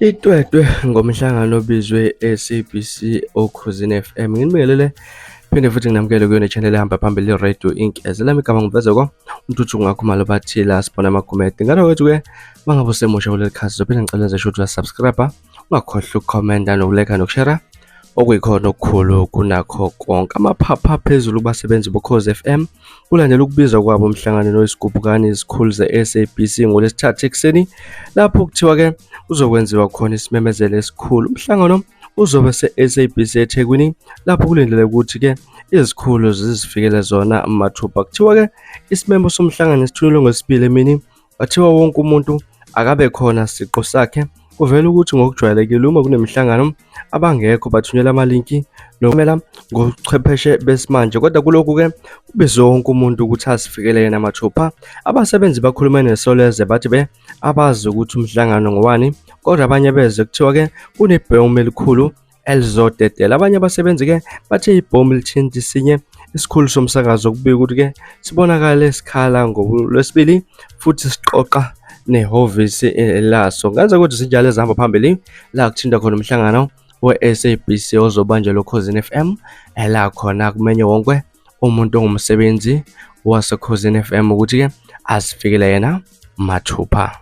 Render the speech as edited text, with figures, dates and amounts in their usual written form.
Itwetwe ngomhlangano obizwe SABC Okhosini FM. Nginibingelele phinde futhi nginamukele kuyona channel ehamba phambili Radio Inc. Ezelami igama ngivezeko untuthu ngakhumalo bathila sibona amakomenti. Ngalo kwethu-ke mangabe usemusha kuleli khasi zophinde ngicela nje ukuthi wasubscribe, ungakhohlwa ukukhomenta nokuleka nokushare okuyikhona okukhulu kunakho konke. Amaphapha phezulu kubasebenzi bokhozi FM kulandela ukubizwa kwabo umhlangano noyisigubhukani izikhulu ze-SABC ngolesithathu ekuseni, lapho kuthiwa-ke uzokwenziwa khona isimemezelo esikhulu. Umhlangano uzobe se-SABC eThekwini, lapho kulindeleke ukuthi-ke izikhulu zizifikele zona mathupha. Kuthiwa-ke isimemo somhlangano esithunyelwe ngolesibili emini, kwathiwa wonke umuntu akabe khona siqu sakhe. Kuvela ukuthi ngokujwayelekile uma kunemihlangano abangekho bathunyelwa amalinki nokumela ngochwepheshe besimanje, kodwa kulokhu-ke kubizwe wonke umuntu ukuthi asifikele yena mathupha. Abasebenzi bakhuluma nesoleze bathi abazi ukuthi umhlangano ngowani, kodwa abanye beze kuthiwa-ke kunebhomu elikhulu elizodedela. Abanye abasebenzi-ke bathe ibhomu lithinta isinye isikhulu somsakazo, kubika ukuthi-ke sibonakale sikhala ngolwesibili futhi siqoqa nehhovisi laso. Ngaze ukuthi sinjalo ezihamba phambili la kuthinta khona umhlangano we-SABC ozobanjelwa Okhosini FM, la khona kumenye wonke umuntu ongumsebenzi waseKhosini FM ukuthi-ke asifikele yena mathupha.